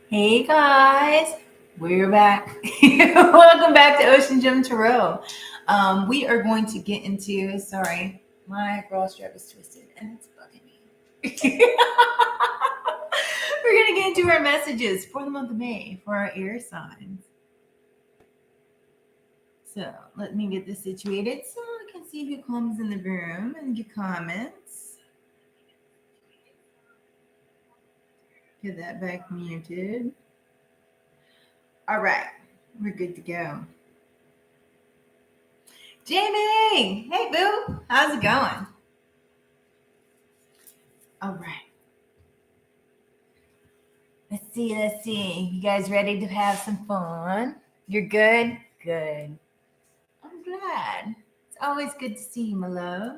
Hey guys, we're back. Welcome back to OceanGemTarot. We are going to get into, sorry, my bra strap is twisted and it's bugging me. We're going to get into our messages for the month of May for our air signs. So let me get this situated so I can see who comes in the room and get comments. Get that back muted. All right, we're good to go. Jamie, hey boo, how's it going? All right. Let's see. You guys ready to have some fun? You're good? Good. I'm glad. It's always good to see you, my love.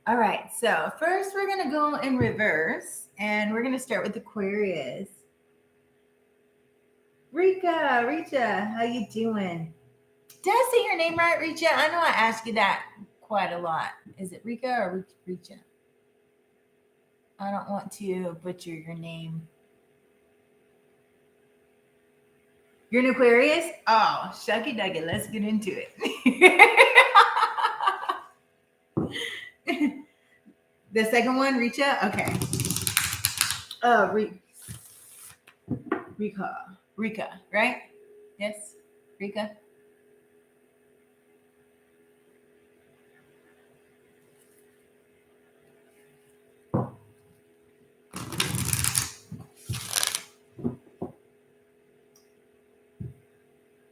All right, so first we're going to go in reverse and we're going to start with Aquarius. Richa, how you doing? Did I say your name right, Richa? I know I ask you that quite a lot. Is it Rika or Richa? I don't want to butcher your name. You're an Aquarius? Oh, shucky ducky. Let's get into it. The second one, Richa? Okay. Rika, right? Yes, Rika.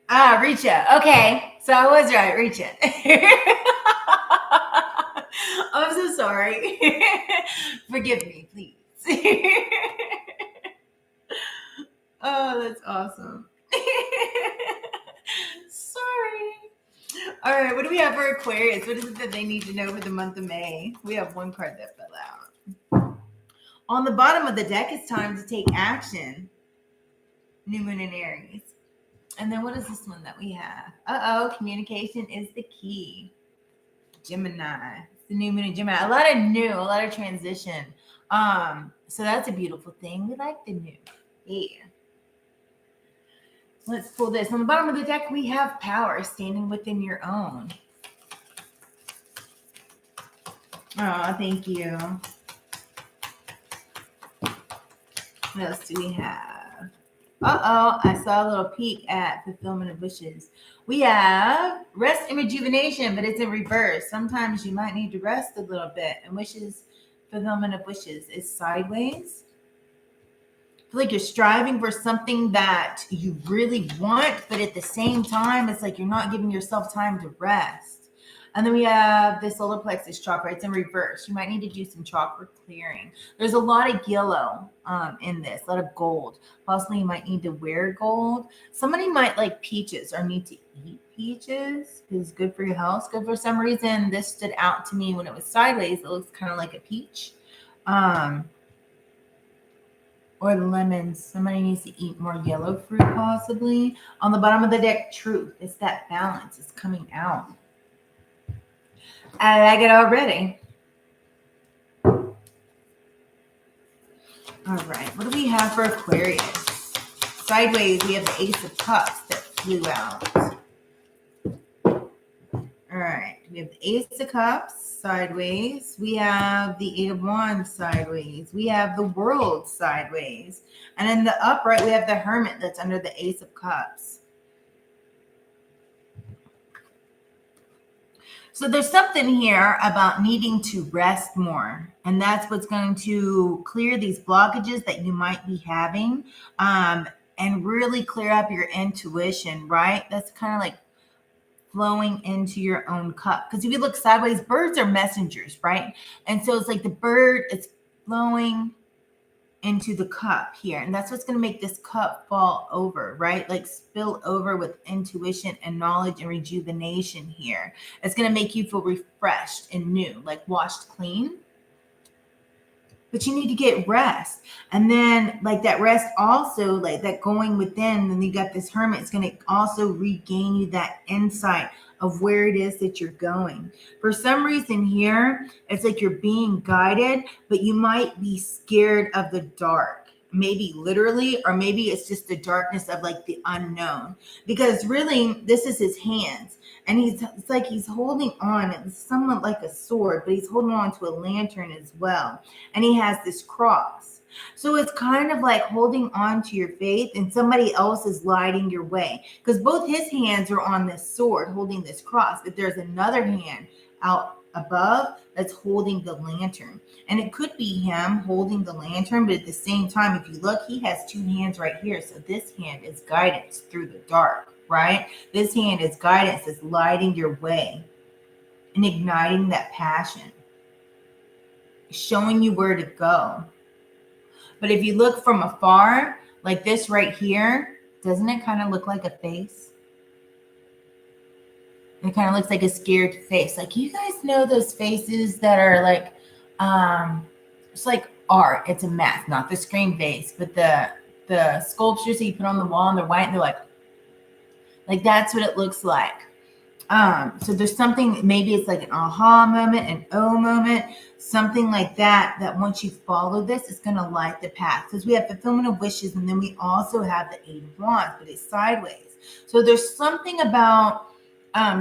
Richa. Okay, so I was right, Richa. I'm so sorry. Forgive me, please. Oh, that's awesome. Sorry. All right, what do we have for Aquarius? What is it that they need to know for the month of May? We have one card that fell out. On the bottom of the deck, it's time to take action. New Moon in Aries. And then what is this one that we have? Communication is the key. Gemini. It's the new moon in Gemini. A lot of transition. So that's a beautiful thing. We like the new. Yeah. Let's pull this. On the bottom of the deck, we have power standing within your own. Oh, thank you. What else do we have? I saw a little peek at fulfillment of wishes. We have rest and rejuvenation, but it's in reverse. Sometimes you might need to rest a little bit. And wishes, fulfillment of wishes is sideways. I feel like you're striving for something that you really want, but at the same time, it's like you're not giving yourself time to rest. And then we have the solar plexus chakra. It's in reverse. You might need to do some chakra clearing. There's a lot of yellow in this, a lot of gold. Possibly you might need to wear gold. Somebody might like peaches or need to eat peaches because it's good for your health. Good for some reason. This stood out to me when it was sideways. It looks kind of like a peach. Or the lemons. Somebody needs to eat more yellow fruit, possibly. On the bottom of the deck, truth. It's that balance. It's coming out. I like it already. All right. What do we have for Aquarius? Sideways, we have the Ace of Cups that flew out. All right. We have the Ace of Cups sideways. We have the Eight of Wands sideways. We have the World sideways. And in the upright, we have the Hermit that's under the Ace of Cups. So there's something here about needing to rest more. And that's what's going to clear these blockages that you might be having and really clear up your intuition, right? That's kind of like flowing into your own cup. Because if you look sideways, birds are messengers, right? And so it's like the bird is flowing into the cup here. And that's what's going to make this cup fall over, right? Like spill over with intuition and knowledge and rejuvenation here. It's going to make you feel refreshed and new, like washed clean. But you need to get rest. And then like that rest also, like that going within, and you got this Hermit, it's going to also regain you that insight of where it is that you're going. For some reason here, it's like you're being guided, but you might be scared of the dark. maybe literally, or maybe it's just the darkness of like the unknown, because really this is his hands, and it's like he's holding on. It's somewhat like a sword, but he's holding on to a lantern as well, and he has this cross. So it's kind of like holding on to your faith, and somebody else is lighting your way, because both his hands are on this sword holding this cross, but there's another hand out above that's holding the lantern. And it could be him holding the lantern, but at the same time, if you look, he has two hands right here. So this hand is guidance through the dark, right? This hand is guidance, is lighting your way and igniting that passion, showing you where to go. But if you look from afar, like this right here, doesn't it kind of look like a face? It kind of looks like a scared face. Like, you guys know those faces that are like, it's like art. It's a mask, not the screen face, but the sculptures that you put on the wall and they're white and they're like that's what it looks like. So there's something, maybe it's like an aha moment, an oh moment, something like that, that once you follow this, it's going to light the path. Because we have fulfillment of wishes, and then we also have the Eight of Wands, but it's sideways. So there's something about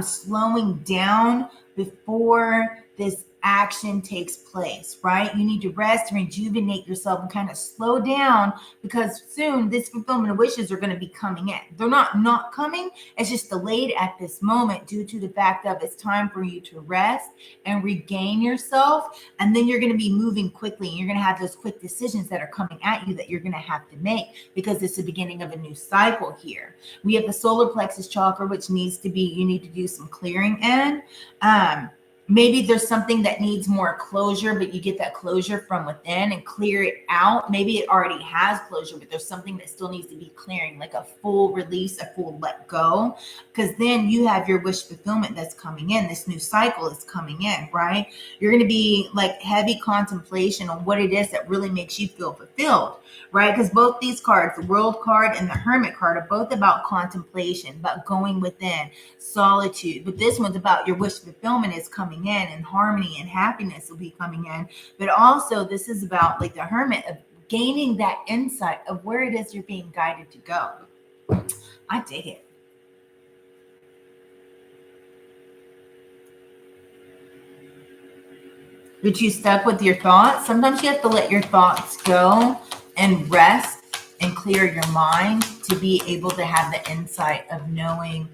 slowing down before this action takes place, right? You need to rest, rejuvenate yourself, and kind of slow down, because soon this fulfillment of wishes are going to be coming in. They're not coming. It's just delayed at this moment due to the fact that it's time for you to rest and regain yourself. And then you're going to be moving quickly, and you're going to have those quick decisions that are coming at you that you're going to have to make, because it's the beginning of a new cycle here. We have the solar plexus chakra, which needs to be, you need to do some clearing in. Maybe there's something that needs more closure, but you get that closure from within and clear it out. Maybe it already has closure, but there's something that still needs to be clearing, like a full release, a full let go, because then you have your wish fulfillment that's coming in. This new cycle is coming in, right? You're going to be like heavy contemplation on what it is that really makes you feel fulfilled, right? Because both these cards, the World card and the Hermit card, are both about contemplation, about going within, solitude. But this one's about your wish fulfillment is coming in, and harmony and happiness will be coming in. But also this is about, like the Hermit, of gaining that insight of where it is you're being guided to go. I dig it. But you stuck with your thoughts. Sometimes you have to let your thoughts go and rest and clear your mind to be able to have the insight of knowing,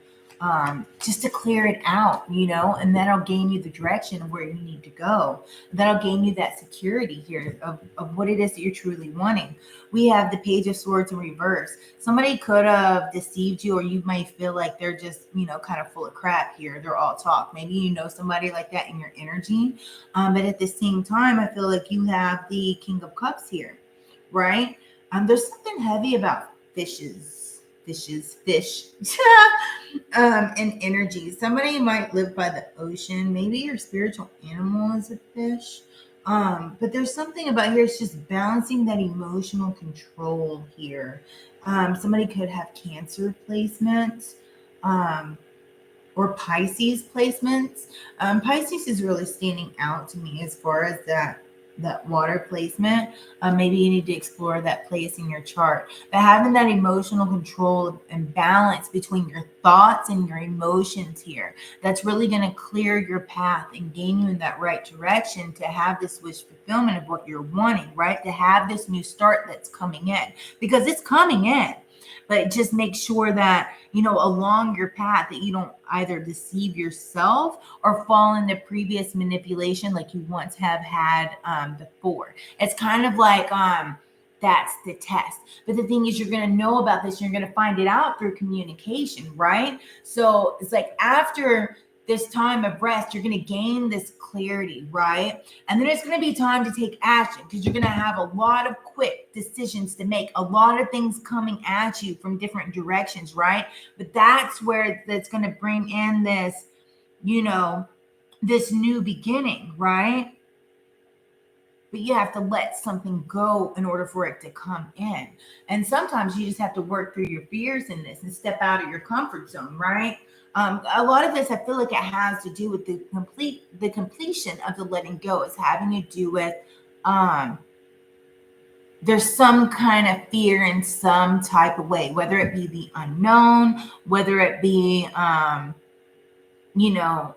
just to clear it out, and that'll gain you the direction of where you need to go. That'll gain you that security here of what it is that you're truly wanting. We have the Page of Swords in reverse. Somebody could have deceived you, or you might feel like they're just, kind of full of crap here. They're all talk. Maybe you know somebody like that in your energy. But at the same time, I feel like you have the King of Cups here, right? There's something heavy about fish, and energy. Somebody might live by the ocean. Maybe your spiritual animal is a fish. But there's something about here, it's just balancing that emotional control here. Somebody could have Cancer placements, or Pisces placements. Pisces is really standing out to me as far as that water placement. Maybe you need to explore that place in your chart. But having that emotional control and balance between your thoughts and your emotions here, that's really going to clear your path and gain you in that right direction to have this wish fulfillment of what you're wanting, right? To have this new start that's coming in, because it's coming in. But just make sure that, along your path, that you don't either deceive yourself or fall into previous manipulation like you once have had before. It's kind of like that's the test. But the thing is, you're going to know about this. You're going to find it out through communication, right? So it's like after this time of rest, you're going to gain this clarity, right? And then it's going to be time to take action, because you're going to have a lot of quick decisions to make, a lot of things coming at you from different directions, right? But that's where that's going to bring in this, this new beginning, right? But you have to let something go in order for it to come in. And sometimes you just have to work through your fears in this and step out of your comfort zone, right? A lot of this, I feel like it has to do with the completion of the letting go. It's having to do with there's some kind of fear in some type of way, whether it be the unknown, whether it be, you know,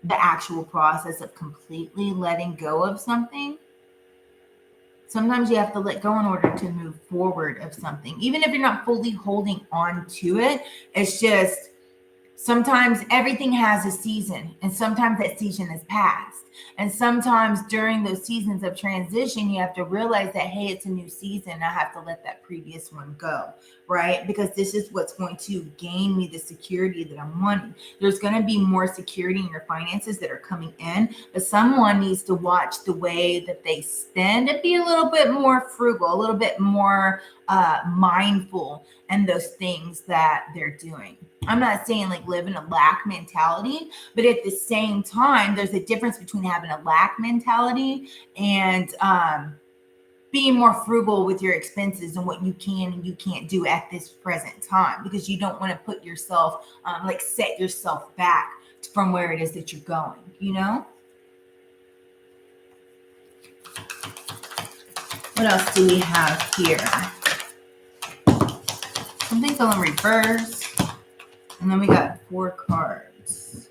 the actual process of completely letting go of something. Sometimes you have to let go in order to move forward of something, even if you're not fully holding on to it. It's just sometimes everything has a season, and sometimes that season is past. And sometimes during those seasons of transition, you have to realize that, hey, it's a new season. I have to let that previous one go, right? Because this is what's going to gain me the security that I'm wanting. There's going to be more security in your finances that are coming in, but someone needs to watch the way that they spend and be a little bit more frugal, a little bit more mindful in those things that they're doing. I'm not saying like live in a lack mentality, but at the same time, there's a difference between having a lack mentality and being more frugal with your expenses and what you can and you can't do at this present time, because you don't want to put yourself, like set yourself back from where it is that you're going, you know? What else do we have here? Something's going in reverse. And then we got 4 cards.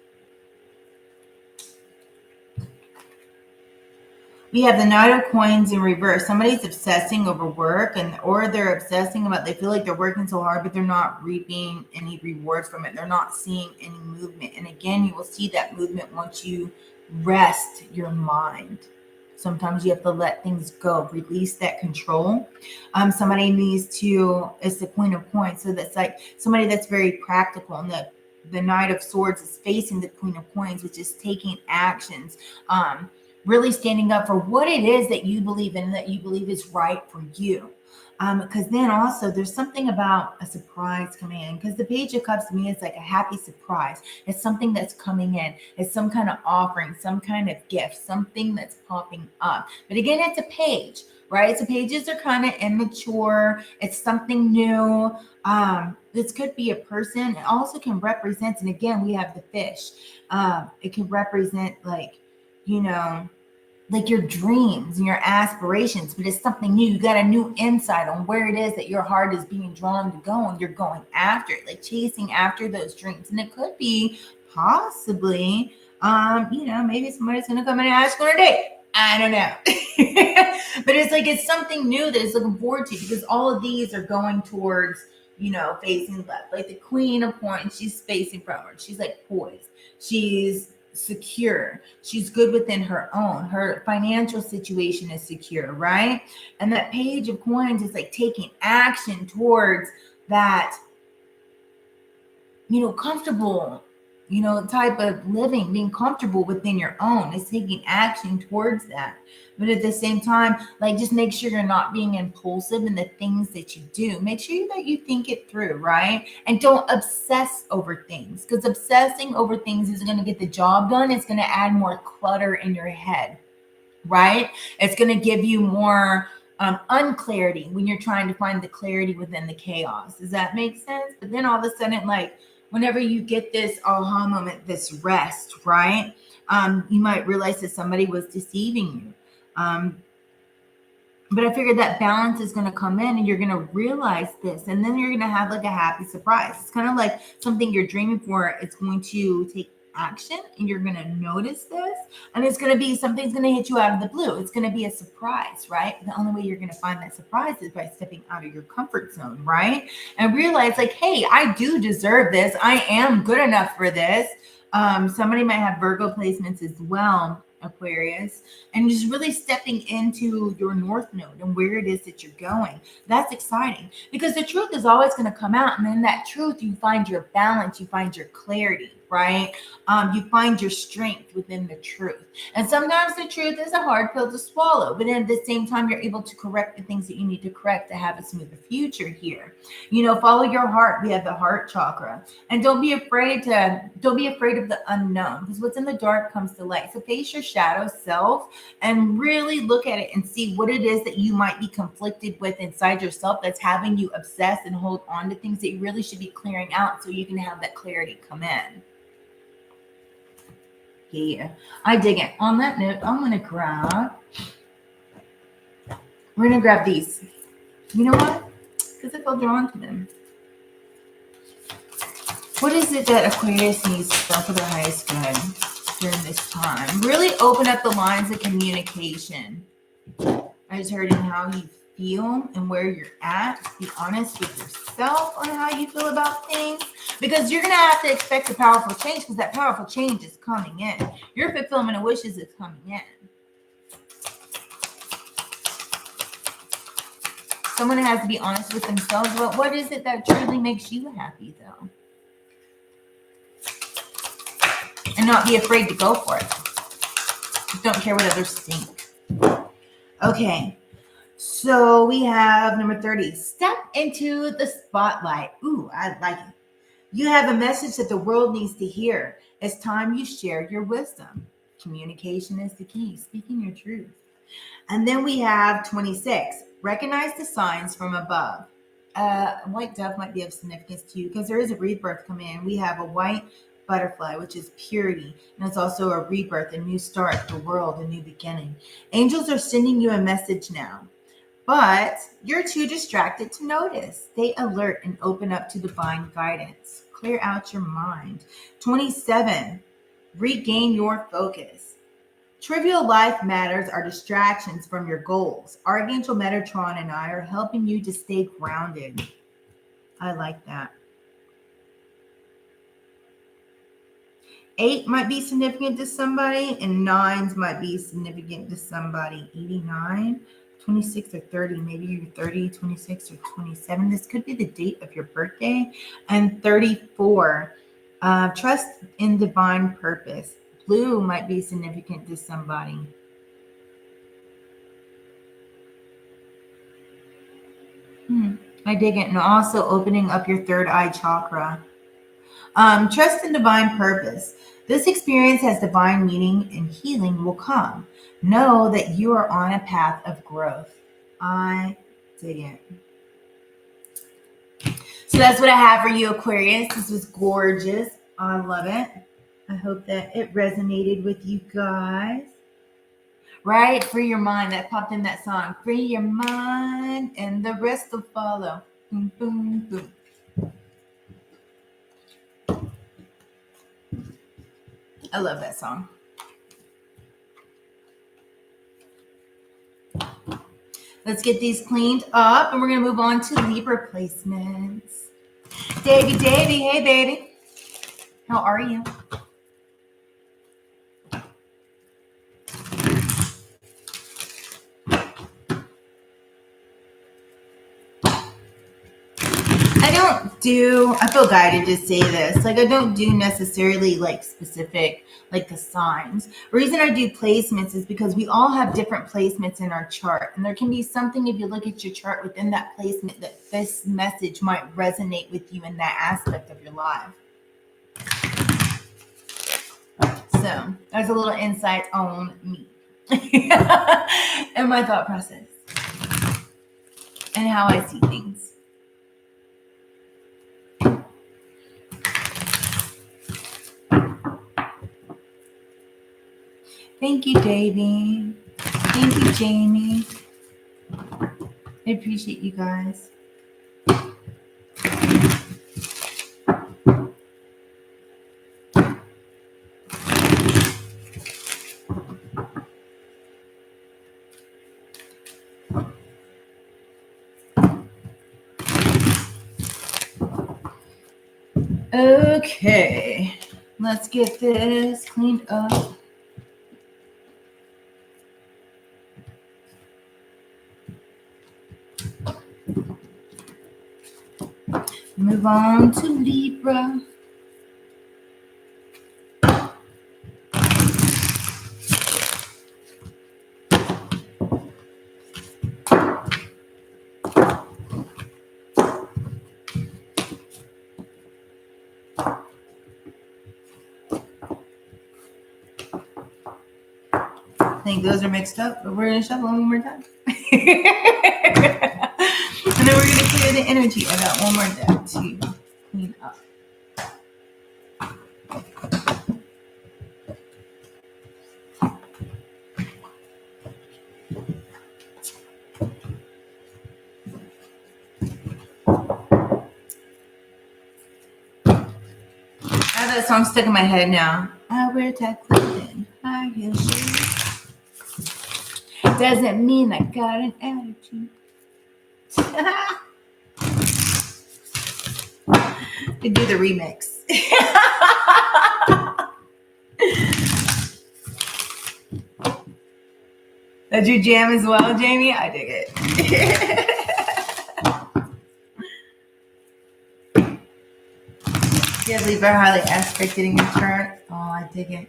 We have the Knight of Coins in reverse. Somebody's obsessing over work, or they're obsessing about, they feel like they're working so hard, but they're not reaping any rewards from it. They're not seeing any movement. And again, you will see that movement once you rest your mind. Sometimes you have to let things go, release that control. Somebody needs to, it's the Queen of Coins. So that's like somebody that's very practical. And the Knight of Swords is facing the Queen of Coins, which is taking actions, really standing up for what it is that you believe in, that you believe is right for you. Because then also there's something about a surprise coming in, because the Page of Cups to me is like a happy surprise. It's something that's coming in. It's some kind of offering, some kind of gift, something that's popping up. But again, it's a page, right? So pages are kind of immature. It's something new. This could be a person. It also can represent, and again, we have the fish. It can represent like, you know, like your dreams and your aspirations, but it's something new. You got a new insight on where it is that your heart is being drawn to go, and you're going after it, like chasing after those dreams. And it could be possibly, you know, maybe somebody's going to come and ask for a date. I don't know. But it's like, it's something new that is looking forward to, because all of these are going towards, you know, facing left. Like the Queen of Coins, she's facing forward. She's like poised. She's secure. She's good within her own. Her financial situation is secure, right? And that Page of Coins is like taking action towards that, you know, comfortable, you know, type of living, being comfortable within your own. It's taking action towards that. But at the same time, like, just make sure you're not being impulsive in the things that you do. Make sure that you think it through, right? And don't obsess over things, because obsessing over things isn't going to get the job done. It's going to add more clutter in your head, right? It's going to give you more unclarity when you're trying to find the clarity within the chaos. Does that make sense? But then all of a sudden, like, whenever you get this aha moment, this rest, right? You might realize that somebody was deceiving you. But I figured that balance is going to come in, and you're going to realize this, and then you're going to have like a happy surprise. It's kind of like something you're dreaming for. It's going to take action, and you're going to notice this, and it's going to be, something's going to hit you out of the blue. It's going to be a surprise, right? The only way you're going to find that surprise is by stepping out of your comfort zone, right? And realize like, hey, I do deserve this. I am good enough for this. Somebody might have Virgo placements as well, Aquarius, and just really stepping into your North Node and where it is that you're going. That's exciting, because the truth is always going to come out. And in that truth, you find your balance, you find your clarity, right? You find your strength within the truth. And sometimes the truth is a hard pill to swallow, but at the same time, you're able to correct the things that you need to correct to have a smoother future here. You know, follow your heart. We have the heart chakra, and don't be afraid of the unknown, because what's in the dark comes to light. So face your shadow self and really look at it and see what it is that you might be conflicted with inside yourself that's having you obsess and hold on to things that you really should be clearing out, so you can have that clarity come in. Yeah, I dig it. On that note, I'm going to grab We're going to grab these. You know what? Because I feel drawn to them. What is it that Aquarius needs for their highest good during this time? Really open up the lines of communication. I just heard in how you feel and where you're at. Be honest with yourself on how you feel about things. Because you're going to have to expect a powerful change, because that powerful change is coming in. Your fulfillment of wishes is coming in. Someone has to be honest with themselves about what is it that truly makes you happy, though. And not be afraid to go for it. Just don't care what others think. Okay. So we have number 30. Step into the spotlight. Ooh, I like it. You have a message that the world needs to hear. It's time you share your wisdom. Communication is the key. Speaking your truth. And then we have 26. Recognize the signs from above. White dove might be of significance to you because there is a rebirth coming in. We have a white butterfly, which is purity. And it's also a rebirth, a new start, the world, a new beginning. Angels are sending you a message now, but you're too distracted to notice. Stay alert and open up to divine guidance. Clear out your mind. 27. Regain your focus. Trivial life matters are distractions from your goals. Archangel Metatron and I are helping you to stay grounded. I like that. 8 might be significant to somebody, and 9s might be significant to somebody. 89, 26 or 30. Maybe you're 30, 26 or 27. This could be the date of your birthday. And 34. Trust in divine purpose. Blue might be significant to somebody. I dig it. And also opening up your third eye chakra. Trust in divine purpose. This experience has divine meaning and healing will come. Know that you are on a path of growth. I dig it. So that's what I have for you, Aquarius. This was gorgeous. I love it. I hope that it resonated with you guys. Right? Free your mind. That popped in that song. Free your mind and the rest will follow. Boom, boom, boom. I love that song. Let's get these cleaned up and we're going to move on to Libra placements. Davey, hey baby. How are you? I feel guided to say this. Like, I don't do necessarily like specific, like the signs. The reason I do placements is because we all have different placements in our chart. And there can be something, if you look at your chart within that placement, that this message might resonate with you in that aspect of your life. So there's a little insight on me and my thought process and how I see things. Thank you, Davey. Thank you, Jamie. I appreciate you guys. Okay, let's get this cleaned up. Move on to Libra. I think those are mixed up, but we're going to shuffle them one more time. And then we're going to clear the energy of that one more deck to clean up. have that song stuck in my head now. I wear tight clothing, high heel shoes. Doesn't mean I got an attitude. To do the remix. That's your jam as well, Jamie? I dig it. Yeah, Libra highly aspected in your chart. Oh, I dig it.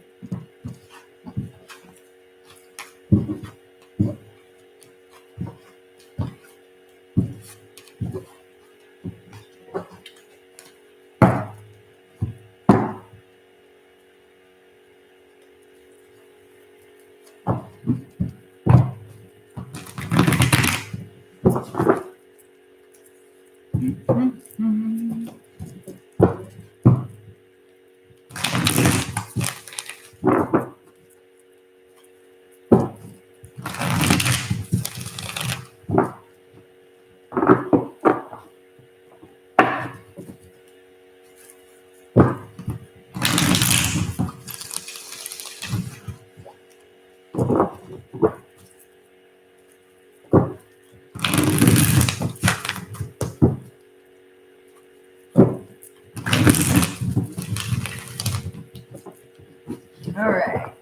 All right.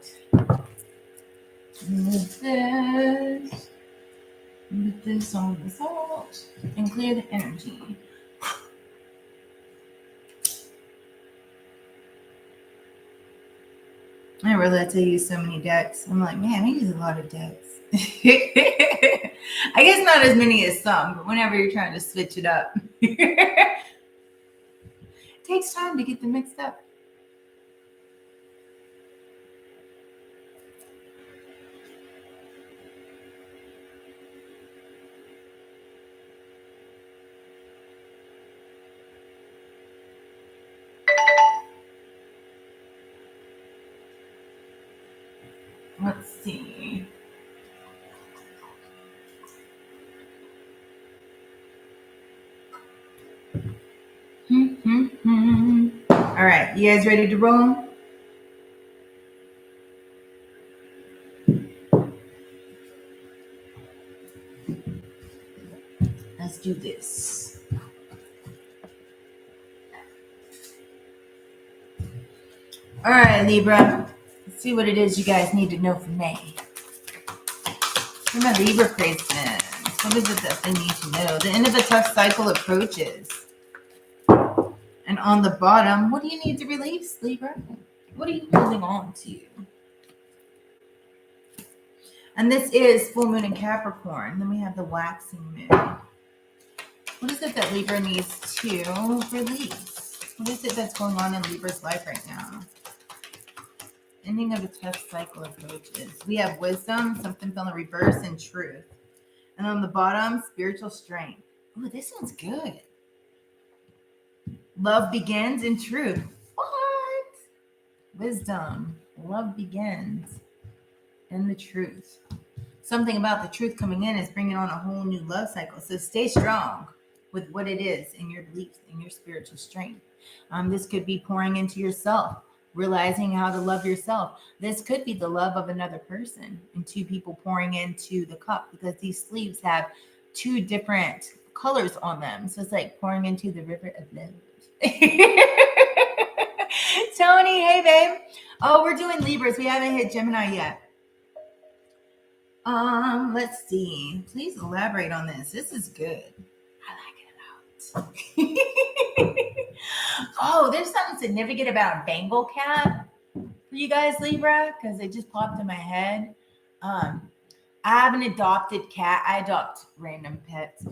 Move this on the salt, and clear the energy. I didn't realize I use so many decks. I'm like, man, I use a lot of decks. I guess not as many as some, but whenever you're trying to switch it up, it takes time to get them mixed up. Let's see. All right, you guys ready to roll? Let's do this. All right, Libra. Let's see what it is you guys need to know from me. For my Libra placements, what is it that they need to know? The end of a tough cycle approaches. And on the bottom, what do you need to release, Libra? What are you holding on to? And this is full moon in Capricorn. Then we have the waxing moon. What is it that Libra needs to release? What is it that's going on in Libra's life right now? Ending of a tough cycle approaches. We have wisdom, something from the reverse, and truth. And on the bottom, spiritual strength. Oh, this one's good. Love begins in truth. What? Wisdom. Love begins in the truth. Something about the truth coming in is bringing on a whole new love cycle. So stay strong with what it is in your beliefs, in your spiritual strength. This could be pouring into yourself, realizing how to love yourself. This could be the love of another person and two people pouring into the cup, because these sleeves have two different colors on them. So it's like pouring into the river of love. Tony, hey babe. Oh, we're doing Libras. We haven't hit Gemini yet. Let's see. Please elaborate on this. This is good. I like it a lot. Oh, there's something significant about a Bengal cat for you guys, Libra, because it just popped in my head. I have an adopted cat. I adopt random pets.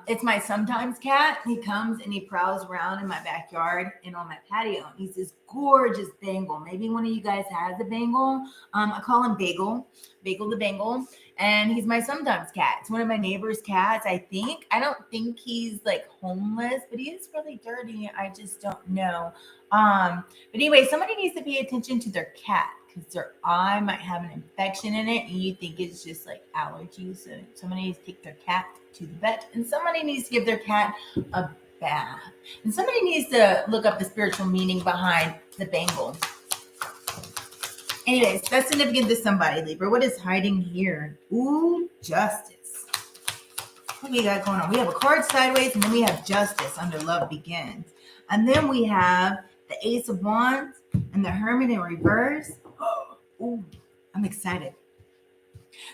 It's my sometimes cat. He comes and he prowls around in my backyard and on my patio. He's this gorgeous Bengal. Maybe one of you guys has a Bengal. I call him Bagel the Bengal. And he's my sometimes cat. It's one of my neighbor's cats, I think. I don't think he's like homeless, but he is really dirty. I just don't know. But anyway, somebody needs to pay attention to their cat, because their eye might have an infection in it and you think it's just like allergies. So somebody needs to take their cat to the vet, and somebody needs to give their cat a bath. And somebody needs to look up the spiritual meaning behind the bangle. Anyways, that's significant to somebody, Libra. What is hiding here? Ooh, justice. What do we got going on? We have a card sideways, and then we have justice under love begins. And then we have the Ace of Wands and the Hermit in reverse. Ooh, I'm excited.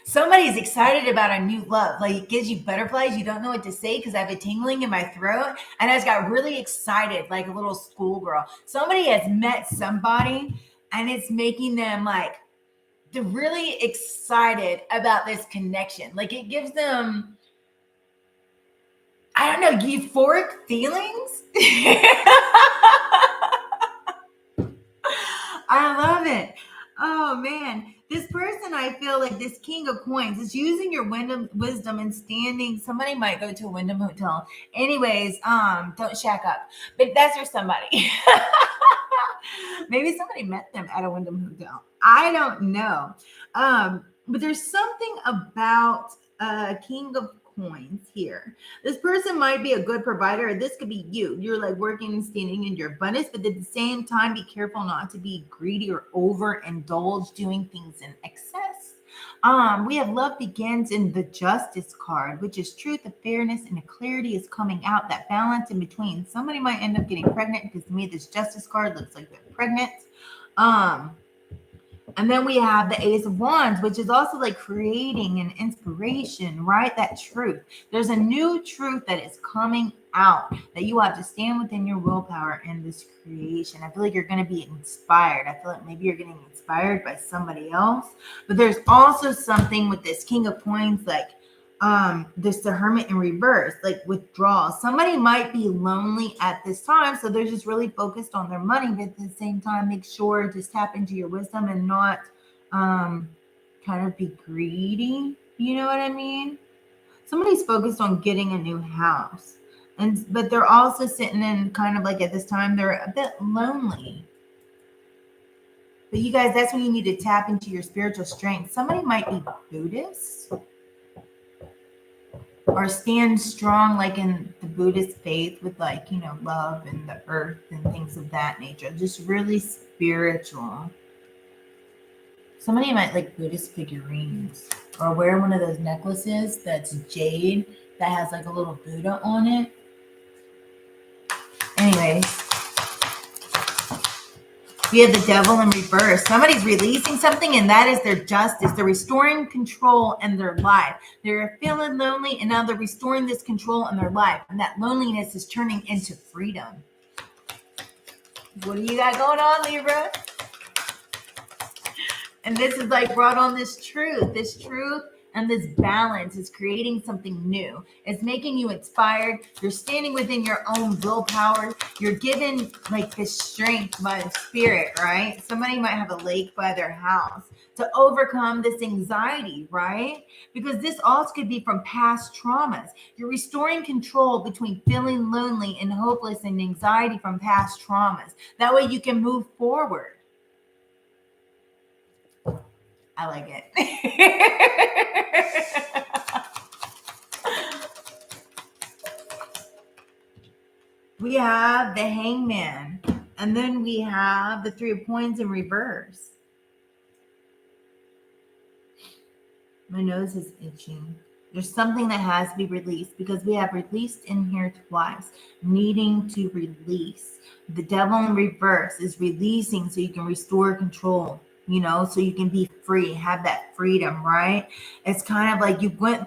Somebody's excited about a new love. Like, it gives you butterflies. You don't know what to say because I have a tingling in my throat. And I just got really excited, like a little schoolgirl. Somebody has met somebody, and it's making them like, they're really excited about this connection. Like, it gives them, I don't know, euphoric feelings. I love it. Oh man, this person, I feel like this King of Coins is using your wisdom and standing. Somebody might go to a Wyndham hotel. Anyways, don't shack up. But that's for somebody. Maybe somebody met them at a Wyndham hotel. I don't know. But there's something about King of Coins here. This person might be a good provider, or this could be you. You're like working and standing in your abundance, but at the same time, be careful not to be greedy or overindulge doing things in excess. We have love begins in the Justice card, which is truth, a fairness, and a clarity is coming out. That balance in between. Somebody might end up getting pregnant because to me, this Justice card looks like they're pregnant. And then we have the Ace of Wands, which is also like creating an inspiration, right? That truth. There's a new truth that is coming out that you have to stand within your willpower in this creation. I feel like you're going to be inspired. I feel like maybe you're getting inspired by somebody else. But there's also something with this King of Coins, like this the Hermit in reverse, like withdrawal. Somebody might be lonely at this time, so they're just really focused on their money, but at the same time, make sure just tap into your wisdom and not kind of be greedy. You know what I mean? Somebody's focused on getting a new house, but they're also sitting in kind of like at this time they're a bit lonely. But you guys, that's when you need to tap into your spiritual strength. Somebody might be Buddhist or stand strong like in the Buddhist faith with like, you know, love and the earth and things of that nature. Just really spiritual. Somebody might like Buddhist figurines or wear one of those necklaces that's jade that has like a little Buddha on it. Anyways. We have the Devil in reverse. Somebody's releasing something, and that is their justice. They're restoring control in their life. They're feeling lonely, and now they're restoring this control in their life. And that loneliness is turning into freedom. What do you got going on, Libra? And this is like brought on this truth. This truth and this balance is creating something new. It's making you inspired. You're standing within your own willpower. You're given like this strength by the spirit, right? Somebody might have a lake by their house to overcome this anxiety, right? Because this also could be from past traumas. You're restoring control between feeling lonely and hopeless and anxiety from past traumas. That way you can move forward. I like it. We have the Hangman, and then we have the Three of Coins in reverse. My nose is itching. There's something that has to be released because we have released in here twice, needing to release. The Devil in reverse is releasing so you can restore control. You know, so you can be free, have that freedom, right? It's kind of like you went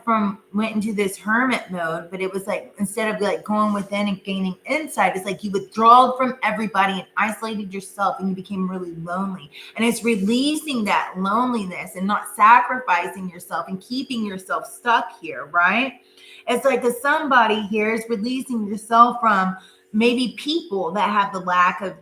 into this hermit mode, but it was like, instead of like going within and gaining insight, it's like you withdrawed from everybody and isolated yourself and you became really lonely. And it's releasing that loneliness and not sacrificing yourself and keeping yourself stuck here, right? It's like somebody here is releasing yourself from maybe people that have the lack of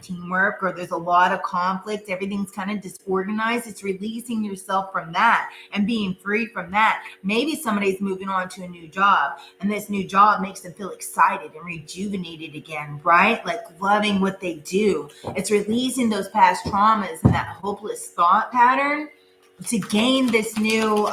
teamwork, or there's a lot of conflict. Everything's kind of disorganized. It's releasing yourself from that and being free from that. Maybe somebody's moving on to a new job, and this new job makes them feel excited and rejuvenated again, right? Like loving what they do. It's releasing those past traumas and that hopeless thought pattern to gain this new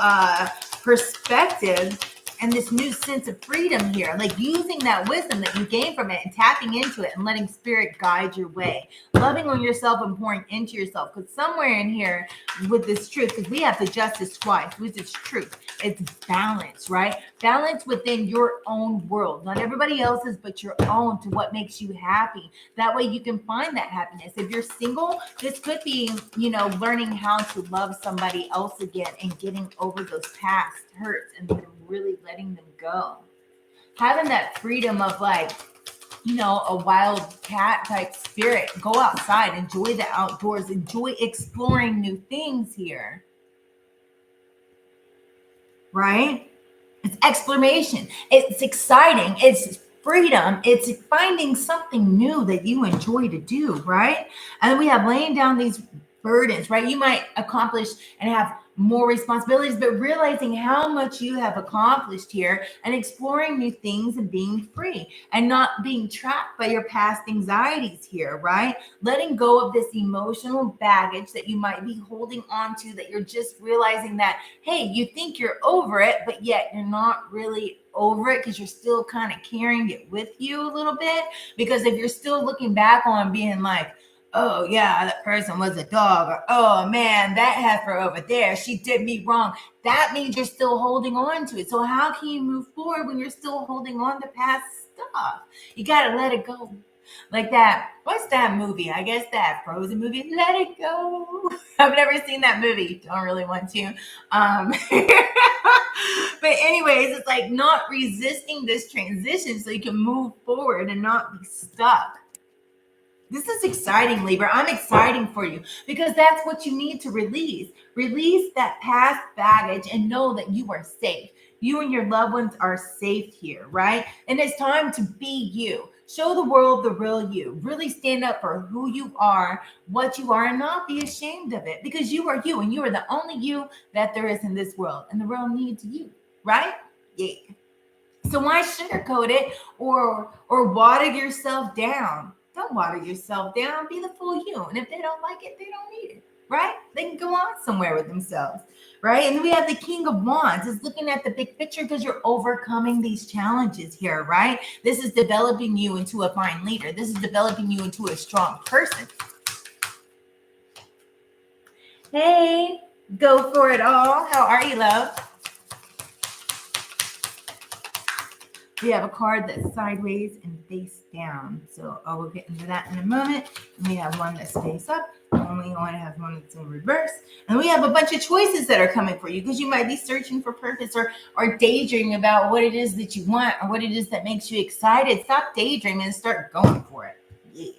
perspective and this new sense of freedom here, like using that wisdom that you gain from it and tapping into it and letting spirit guide your way, loving on yourself and pouring into yourself. Because somewhere in here with this truth, because we have the justice twice, which is truth, it's balance, right? Balance within your own world, not everybody else's, but your own, to what makes you happy. That way you can find that happiness. If you're single, this could be, learning how to love somebody else again and getting over those past hurts and then really letting them go. Having that freedom of like, a wild cat type spirit. Go outside, enjoy the outdoors, enjoy exploring new things here. Right? It's exploration. It's exciting. It's freedom. It's finding something new that you enjoy to do, right? And then we have laying down these burdens, right? You might accomplish and have more responsibilities, but realizing how much you have accomplished here and exploring new things and being free and not being trapped by your past anxieties here, right? Letting go of this emotional baggage that you might be holding on to, that you're just realizing that, hey, you think you're over it, but yet you're not really over it because you're still kind of carrying it with you a little bit. Because if you're still looking back on being like, oh yeah, that person was a dog, or oh man, that heifer over there, she did me wrong. That means you're still holding on to it. So how can you move forward when you're still holding on to past stuff? You got to let it go. Like that, what's that movie? I guess that Frozen movie, Let It Go. I've never seen that movie. Don't really want to. But anyways, it's like not resisting this transition so you can move forward and not be stuck. This is exciting, Libra. I'm excited for you because that's what you need to release. Release that past baggage and know that you are safe. You and your loved ones are safe here, right? And it's time to be you. Show the world the real you. Really stand up for who you are, what you are, and not be ashamed of it, because you are you and you are the only you that there is in this world. And the world needs you, right? Yeah. So why sugarcoat it or water yourself down? Don't water yourself down. Be the full you. And if they don't like it, they don't need it, right? They can go on somewhere with themselves, right? And then we have the King of Wands. It's looking at the big picture because you're overcoming these challenges here, right? This is developing you into a fine leader. This is developing you into a strong person. Hey, go for it all. How are you, love? We have a card that's sideways and face down. So I will get into that in a moment. And we have one that's face up. And we want to have one that's in reverse. And we have a bunch of choices that are coming for you because you might be searching for purpose or daydreaming about what it is that you want or what it is that makes you excited. Stop daydreaming and start going for it. Yeah.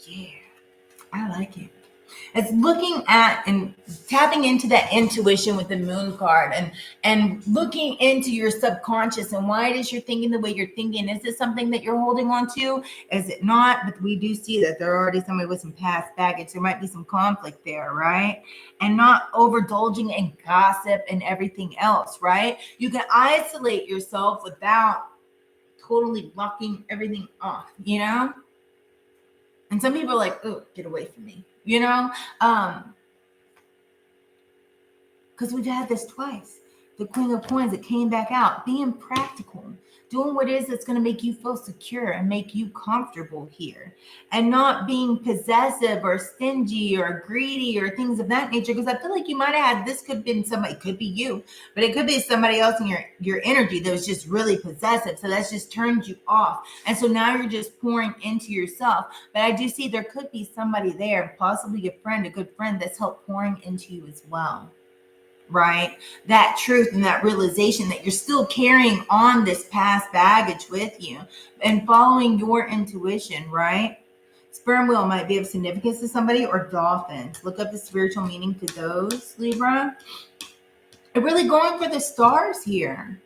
Yeah. I like it. It's looking at and tapping into that intuition with the moon card and looking into your subconscious and why it is you're thinking the way you're thinking. Is this something that you're holding on to? Is it not? But we do see that there are already somebody with some past baggage. There might be some conflict there, right? And not overindulging in gossip and everything else, right? You can isolate yourself without totally blocking everything off, And some people are like, oh, get away from me. Because we've had this twice. The Queen of Coins, it came back out, being practical, doing what it is that's going to make you feel secure and make you comfortable here, and not being possessive or stingy or greedy or things of that nature. Because I feel like you might have had, this could have been somebody, could be you, but it could be somebody else in your energy that was just really possessive. So that's just turned you off. And so now you're just pouring into yourself. But I do see there could be somebody there, possibly a friend, a good friend that's helped pouring into you as well. Right? That truth and that realization that you're still carrying on this past baggage with you and following your intuition, right? Sperm wheel might be of significance to somebody, or dolphins. Look up the spiritual meaning to those, Libra. And really going for the stars here.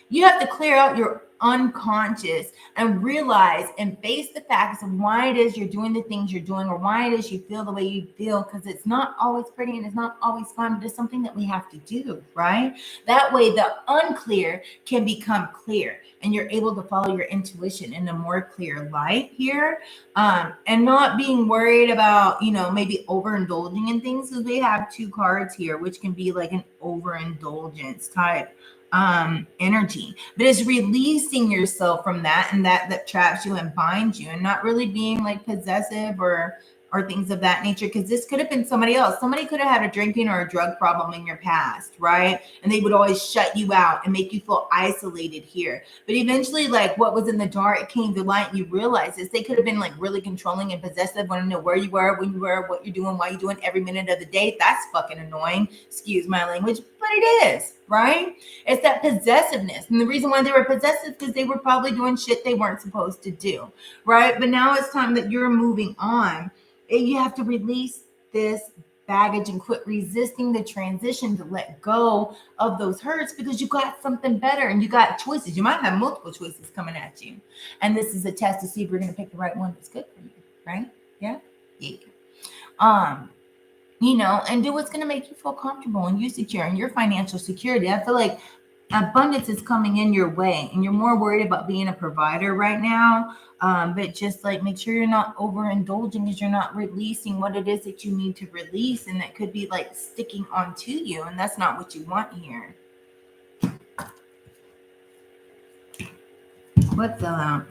You have to clear out your unconscious and realize and face the facts of why it is you're doing the things you're doing, or why it is you feel the way you feel, because it's not always pretty and it's not always fun, but it's something that we have to do, right? That way the unclear can become clear and you're able to follow your intuition in a more clear light here, and not being worried about, maybe overindulging in things, because we have 2 cards here, which can be like an overindulgence type energy, but it's releasing yourself from that, and that traps you and binds you, and not really being like possessive or things of that nature, because this could have been somebody else. Somebody could have had a drinking or a drug problem in your past, right? And they would always shut you out and make you feel isolated here. But eventually, like, what was in the dark, it came to light, and you realize this. They could have been like really controlling and possessive, wanting to know where you were, when you were, what you're doing, why you're doing every minute of the day. That's fucking annoying. Excuse my language, but it is, right? It's that possessiveness. And the reason why they were possessive, because they were probably doing shit they weren't supposed to do, right? But now it's time that you're moving on. You have to release this baggage and quit resisting the transition to let go of those hurts, because you got something better and you got choices. You might have multiple choices coming at you. And this is a test to see if we're going to pick the right one that's good for you, right? Yeah. And do what's going to make you feel comfortable and you secure and your financial security. I feel like abundance is coming in your way, and you're more worried about being a provider right now. But just like make sure you're not overindulging, because you're not releasing what it is that you need to release, and that could be like sticking onto you, and that's not what you want here. What's that?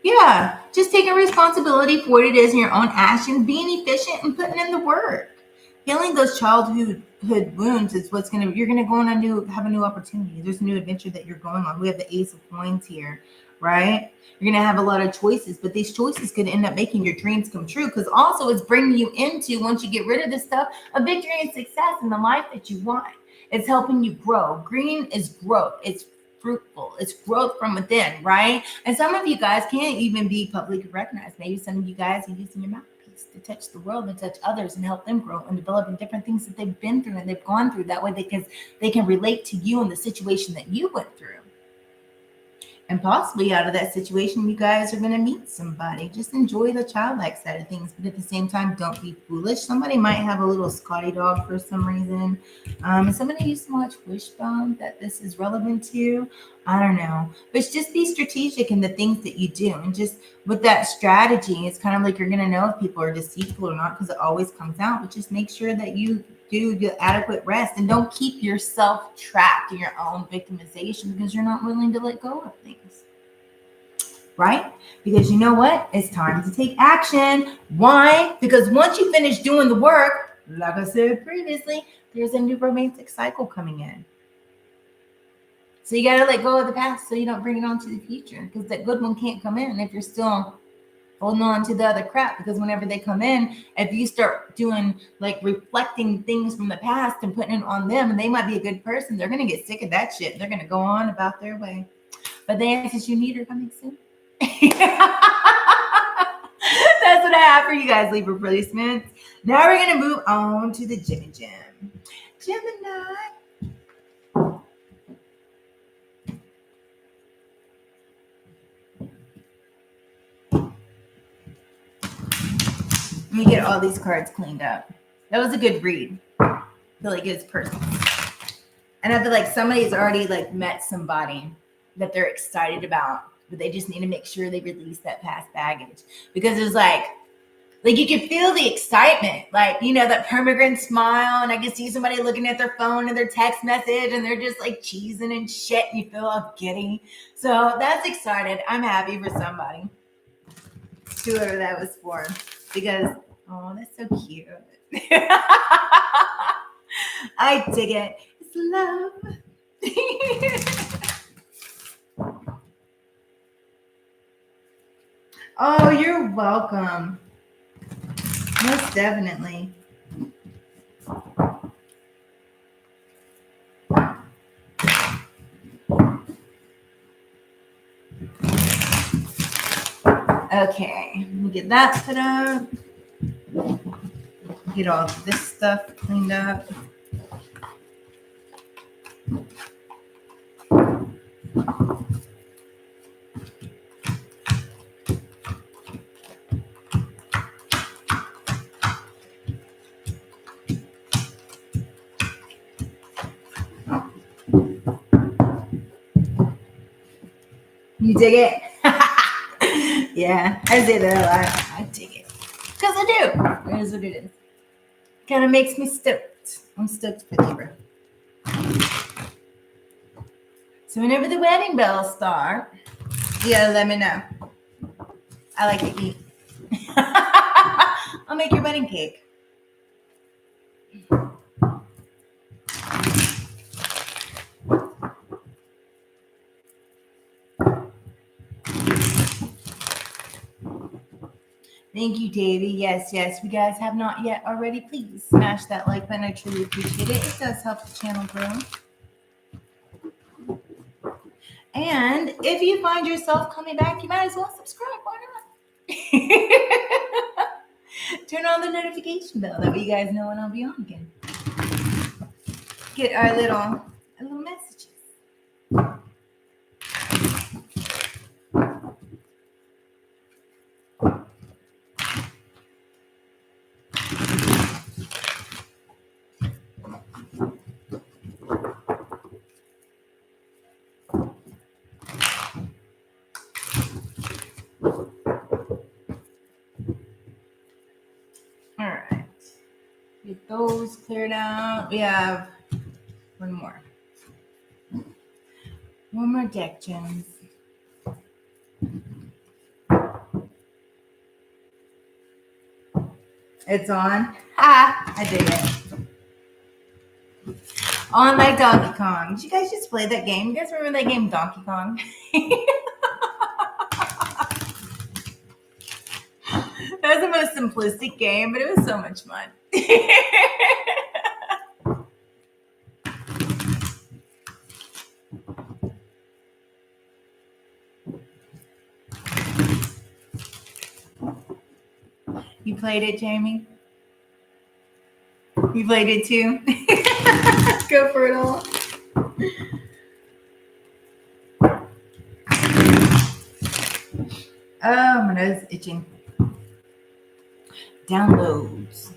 Yeah, just taking responsibility for what it is in your own actions, being efficient and putting in the work. Healing those childhood wounds is what's you're gonna go on have a new opportunity. There's a new adventure that you're going on. We have the Ace of Coins here, right? You're gonna have a lot of choices, but these choices could end up making your dreams come true, because also it's bringing you into, once you get rid of this stuff, a victory and success in the life that you want. It's helping you grow. Green is growth. It's fruitful. It's growth from within, right? And some of you guys can't even be publicly recognized. Maybe some of you guys are using your mouthpiece to touch the world and touch others and help them grow and develop in different things that they've been through and they've gone through. That way they can relate to you in the situation that you went through. And possibly out of that situation, you guys are going to meet somebody. Just enjoy the childlike side of things, but at the same time, don't be foolish. Somebody might have a little Scotty dog for some reason. And somebody used to watch Wishbone that this is relevant to. I don't know. But just be strategic in the things that you do. And just with that strategy, it's kind of like you're going to know if people are deceitful or not, because it always comes out. But just make sure that you do the adequate rest, and don't keep yourself trapped in your own victimization, because you're not willing to let go of things, right? Because you know what? It's time to take action. Why? Because once you finish doing the work, like I said previously, there's a new romantic cycle coming in. So you got to let go of the past so you don't bring it on to the future, because that good one can't come in if you're still holding on to the other crap. Because whenever they come in, if you start doing like reflecting things from the past and putting it on them, and they might be a good person, they're going to get sick of that shit. They're going to go on about their way. But the answers you need are coming soon. That's what I have for you guys, Libra placements. Now we're going to move on to the Gemini. Let me get all these cards cleaned up. That was a good read. I feel like it's personal. And I feel like somebody's already like met somebody that they're excited about, but they just need to make sure they release that past baggage. Because it's like you can feel the excitement, like, that permagran smile. And I can see somebody looking at their phone and their text message, and they're just like cheesing and shit, and you feel all giddy. So that's excited. I'm happy for somebody, whoever that was for, because oh, that's so cute. I dig it. It's love. Oh, you're welcome. Most definitely. Okay, let me get that put up. Get all this stuff cleaned up. You dig it? Yeah, I say that a lot. I dig it. Because I do. It is what it is. Kind of makes me stoked. I'm stoked for Libra. So whenever the wedding bells start, you gotta let me know. I like to eat. I'll make your wedding cake. Thank you, Davey. Yes, if you guys have not yet already, please smash that like button. I truly appreciate it. It does help the channel grow. And if you find yourself coming back, you might as well subscribe. Why not? Turn on the notification bell. That way you guys know when I'll be on again. Get our little messages. All right. Get those cleared out. We have one more. One more deck, Gems. It's on. I dig it. On like Donkey Kong. Did you guys just play that game? You guys remember that game, Donkey Kong? That was the most simplistic game, but it was so much fun. You played it, Jamie? You played it too? Go for it all. Oh, my nose is itching. Downloads.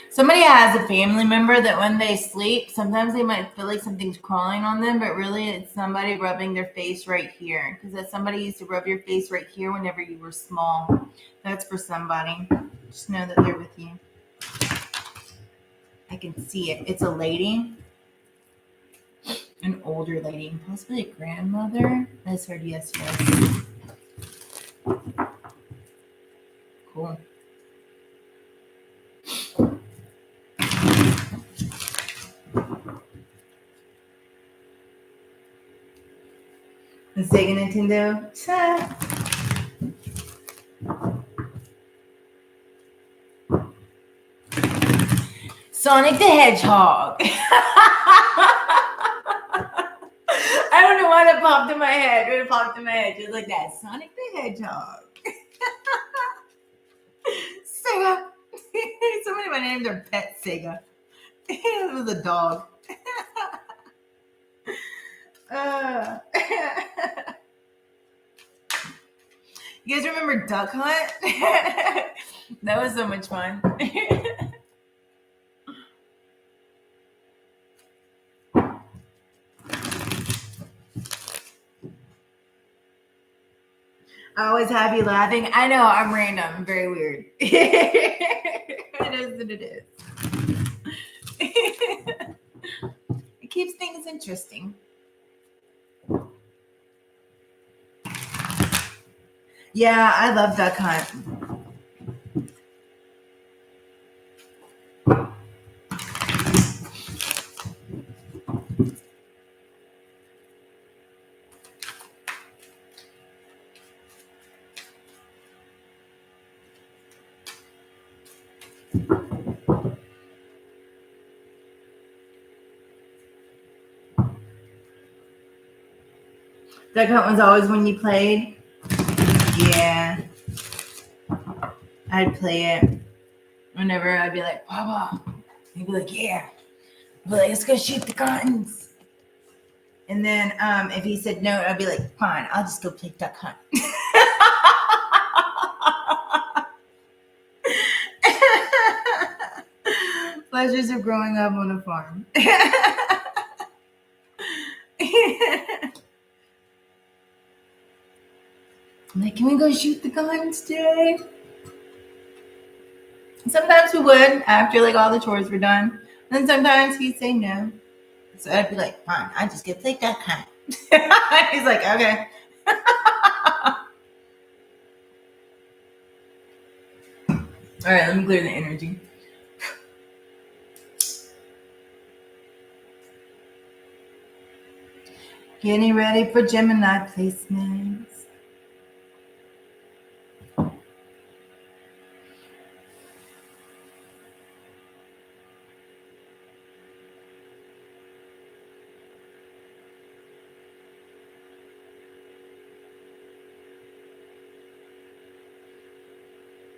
Somebody has a family member that when they sleep, sometimes they might feel like something's crawling on them, but really it's somebody rubbing their face right here. Because that somebody used to rub your face right here whenever you were small. That's for somebody. Just know that they're with you. I can see it. It's a lady. An older lady. Possibly a grandmother. I just heard yes. Cool. The Sega Nintendo. Sonic the Hedgehog. I don't know why that popped in my head. It popped in my head just like that. Sonic the Hedgehog. Sega. Somebody might name their pet Sega. It was a dog. You guys remember Duck Hunt? That was so much fun. I always have you laughing. I know, I'm random. I'm very weird. It is what it is. It keeps things interesting. Yeah, I love Duck Hunt. Duck Hunt was always when you played? Yeah. I'd play it whenever I'd be like, Papa. He'd be like, yeah. I'd be like, let's go shoot the cottons. And then if he said no, I'd be like, fine, I'll just go play Duck Hunt. Pleasures of growing up on a farm. I'm like, can we go shoot the guns today? Sometimes we would after like all the chores were done. Then sometimes he'd say no. So I'd be like, fine, I just get to take that kind. He's like, okay. All right, let me clear the energy. Getting ready for Gemini placements. I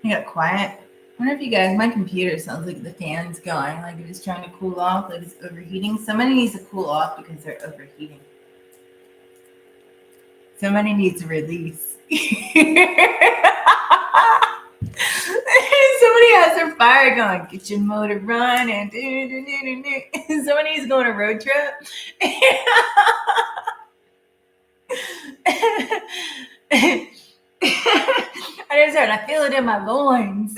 got quiet. I wonder if you guys, my computer sounds like the fan's going, like it's trying to cool off, like it's overheating. Somebody needs to cool off because they're overheating. Somebody needs a release. Somebody has their fire going. Get your motor running. Somebody's going on a road trip. I just heard, I feel it in my loins.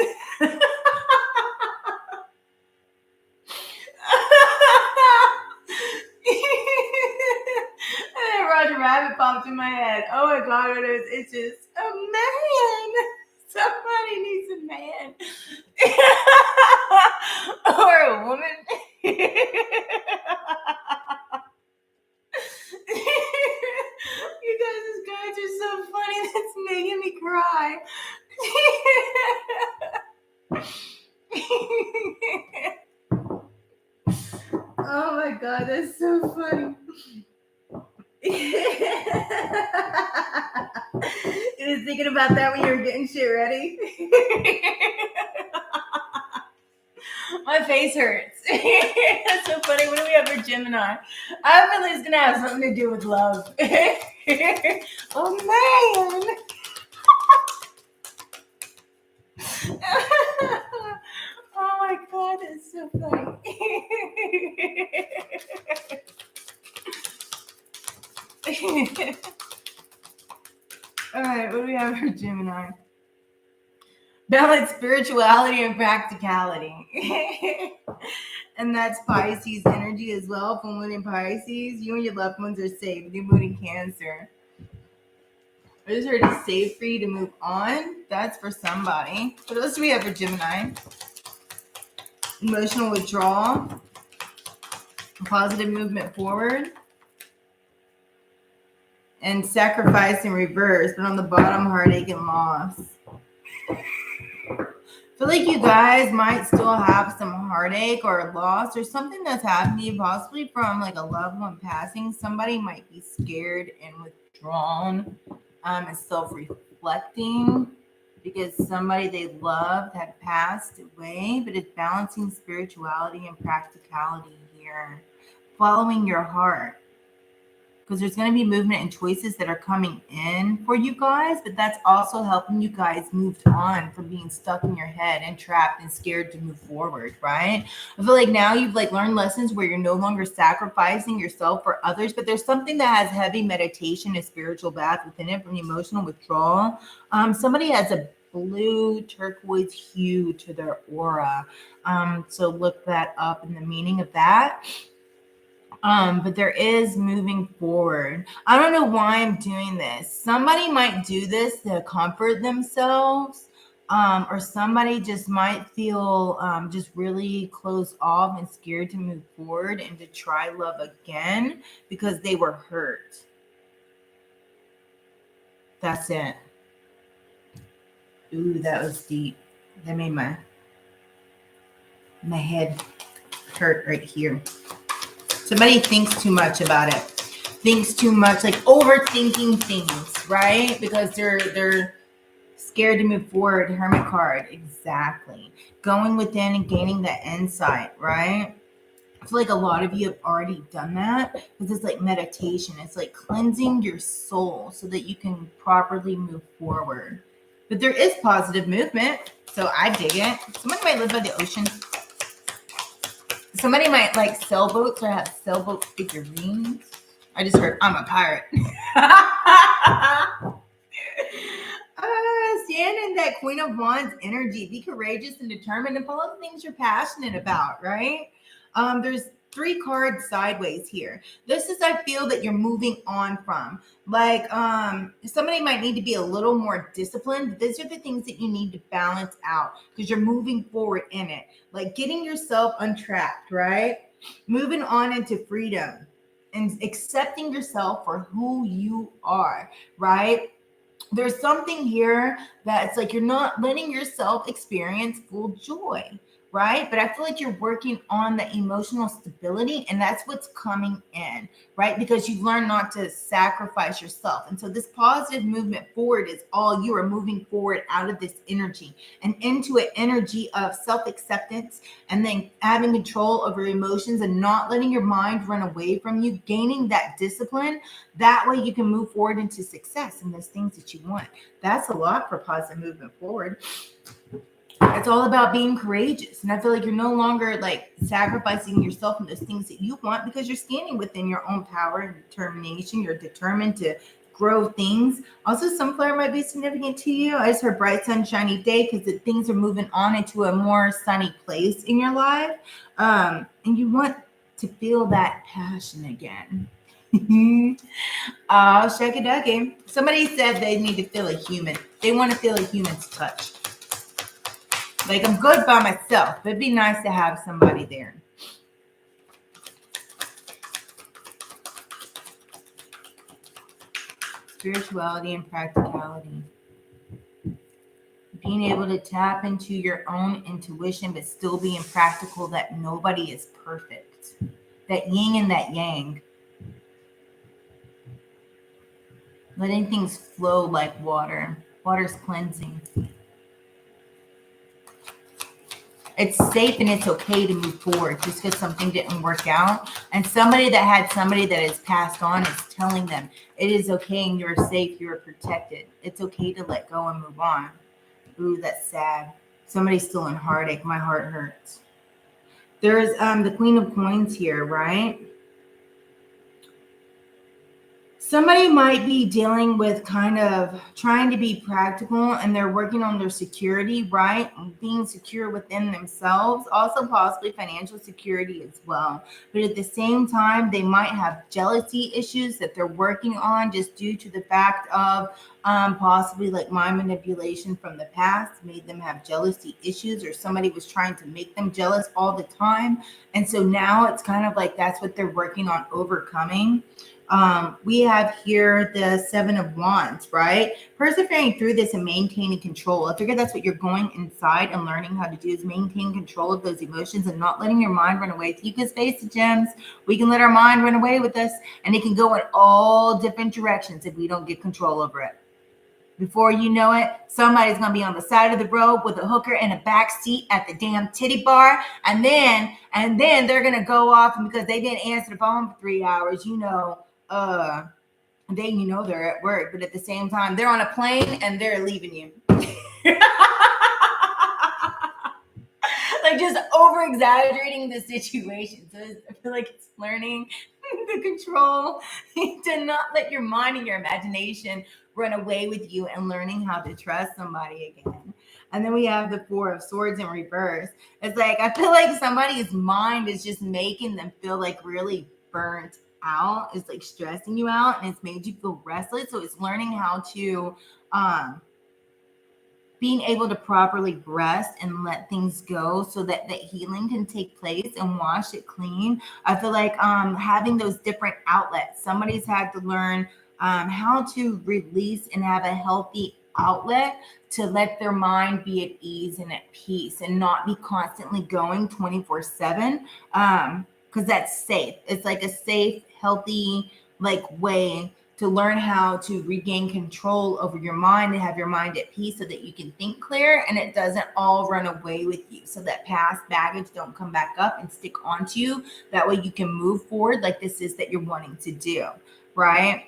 And then Roger Rabbit popped in my head. Oh my God, it's just a man. Somebody needs a man. Or a woman. You guys are so funny. That's making me cry. Oh my God, that's so funny. You was thinking about that when you were getting shit ready? My face hurts. That's so funny. What do we have for Gemini? I feel like it's going to have something to do with love. Oh, man. Oh, my God. That's so funny. All right. What do we have for Gemini? Balance spirituality and practicality. And that's Pisces energy as well. Full moon in Pisces. You and your loved ones are safe. New moon in Cancer. I just heard it's safe for you to move on. That's for somebody. What else do we have for Gemini? Emotional withdrawal. Positive movement forward. And sacrifice in reverse. But on the bottom, heartache and loss. I feel like you guys might still have some heartache or loss or something that's happening, possibly from like a loved one passing. Somebody might be scared and withdrawn and self-reflecting because somebody they loved had passed away. But it's balancing spirituality and practicality here, following your heart. Because there's going to be movement and choices that are coming in for you guys, but that's also helping you guys move on from being stuck in your head and trapped and scared to move forward, right? I feel like now you've like learned lessons where you're no longer sacrificing yourself for others, but there's something that has heavy meditation and spiritual bath within it from emotional withdrawal. Somebody has a blue turquoise hue to their aura. So look that up in the meaning of that. But there is moving forward. I don't know why I'm doing this. Somebody might do this to comfort themselves, or somebody just might feel just really closed off and scared to move forward and to try love again because they were hurt. That's it. Ooh, that was deep. That made my head hurt right here. Somebody thinks too much about it. Thinks too much, like overthinking things, right? Because they're scared to move forward. Hermit card, exactly. Going within and gaining that insight, right? I feel like a lot of you have already done that because it's like meditation. It's like cleansing your soul so that you can properly move forward. But there is positive movement, so I dig it. Somebody might live by the ocean. Somebody might like sailboats or have sailboat figurines. I just heard I'm a pirate. Stand in that Queen of Wands energy. Be courageous and determined and follow the things you're passionate about, right? There's 3 cards sideways here. This is, I feel that you're moving on from. Like, somebody might need to be a little more disciplined. These are the things that you need to balance out because you're moving forward in it. Like getting yourself untrapped, right? Moving on into freedom and accepting yourself for who you are, right? There's something here that's like you're not letting yourself experience full joy, right? But I feel like you're working on the emotional stability, and that's what's coming in, right? Because you've learned not to sacrifice yourself. And so this positive movement forward is all you are moving forward out of this energy and into an energy of self-acceptance, and then having control over emotions and not letting your mind run away from you, gaining that discipline. That way you can move forward into success and those things that you want. That's a lot for positive movement forward. It's all about being courageous. And I feel like you're no longer like sacrificing yourself and those things that you want because you're standing within your own power and determination. You're determined to grow things. Also, sunflower might be significant to you. I just heard bright, sunshiny day because things are moving on into a more sunny place in your life. And you want to feel that passion again. Oh, shucky ducky. Somebody said they need to feel a human. They want to feel a human's touch. Like, I'm good by myself. It'd be nice to have somebody there. Spirituality and practicality. Being able to tap into your own intuition, but still being practical, that nobody is perfect. That yin and that yang. Letting things flow like water. Water's cleansing. It's safe and it's okay to move forward just because something didn't work out. And somebody that had somebody that has passed on is telling them it is okay and you're safe, you're protected. It's okay to let go and move on. Ooh, that's sad. Somebody's still in heartache. My heart hurts. There's the Queen of Coins here, right? Somebody might be dealing with kind of trying to be practical and they're working on their security, right? Being secure within themselves, also possibly financial security as well. But at the same time, they might have jealousy issues that they're working on just due to the fact of possibly like mind manipulation from the past made them have jealousy issues, or somebody was trying to make them jealous all the time. And so now it's kind of like that's what they're working on overcoming. We have here the 7 of Wands, right? Persevering through this and maintaining control. I figure that's what you're going inside and learning how to do is maintain control of those emotions and not letting your mind run away. You can face the gems. We can let our mind run away with us, and it can go in all different directions if we don't get control over it. Before you know it, somebody's going to be on the side of the road with a hooker in a back seat at the damn titty bar. And then they're going to go off, and because they didn't answer the phone for 3 hours, they're at work, but at the same time, they're on a plane and they're leaving you. Like just over exaggerating the situation. So I feel like it's learning the control to not let your mind and your imagination run away with you, and learning how to trust somebody again. And then we have the 4 of Swords in reverse. It's like, I feel like somebody's mind is just making them feel like really burnt out. It's like stressing you out, and it's made you feel restless. So it's learning how to being able to properly rest and let things go so that the healing can take place and wash it clean. I feel like having those different outlets. Somebody's had to learn how to release and have a healthy outlet to let their mind be at ease and at peace and not be constantly going 24/7, because that's safe. It's like a safe, healthy like way to learn how to regain control over your mind and have your mind at peace so that you can think clear and it doesn't all run away with you, so that past baggage don't come back up and stick onto you. That way you can move forward like this is that you're wanting to do, right?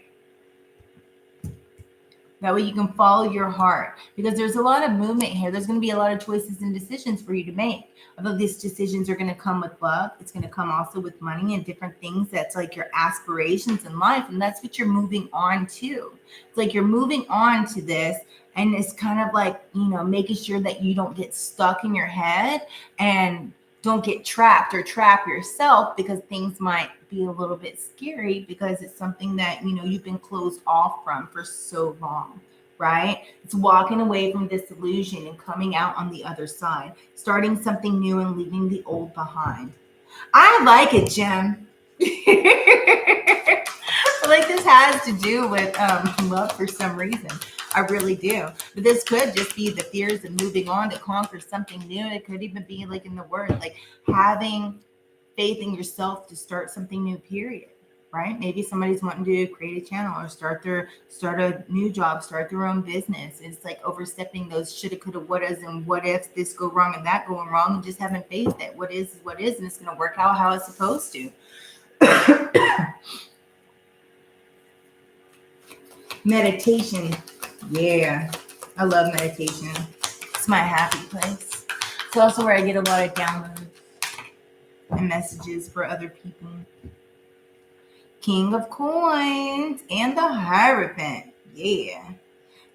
That way you can follow your heart, because there's a lot of movement here. There's going to be a lot of choices and decisions for you to make. Although these decisions are going to come with love, it's going to come also with money and different things that's like your aspirations in life. And that's what you're moving on to. It's like you're moving on to this, and it's kind of like, making sure that you don't get stuck in your head and don't get trapped or trap yourself, because things might be a little bit scary because it's something that you've been closed off from for so long, right? It's walking away from this illusion and coming out on the other side, starting something new and leaving the old behind. I like it, Gem. Like this has to do with love for some reason. I really do. But this could just be the fears of moving on to conquer something new. It could even be like in the word, like having faith in yourself to start something new, period. Right? Maybe somebody's wanting to create a channel or start a new job, start their own business. It's like overstepping those shoulda, coulda, wouldas, and what ifs, this go wrong and that going wrong, and just having faith that what is what is, and it's going to work out how it's supposed to. Meditation. Yeah, I love meditation. It's my happy place. It's also where I get a lot of downloads and messages for other people. King of Coins and the Hierophant. Yeah.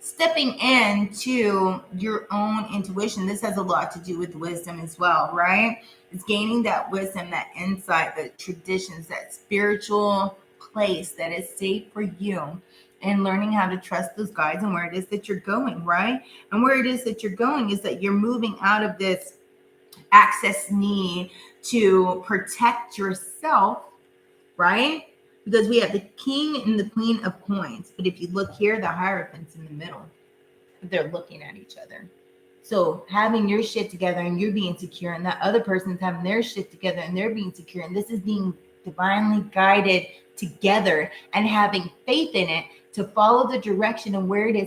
Stepping into your own intuition. This has a lot to do with wisdom as well, right? It's gaining that wisdom, that insight, the traditions, that spiritual place that is safe for you, and learning how to trust those guides and where it is that you're going, right? And where it is that you're going is that you're moving out of this access need to protect yourself, right? Because we have the King and the Queen of Coins. But if you look here, the Hierophant's in the middle. They're looking at each other. So having your shit together and you're being secure, and that other person's having their shit together and they're being secure, and this is being divinely guided together, and having faith in it to follow the direction and where it is that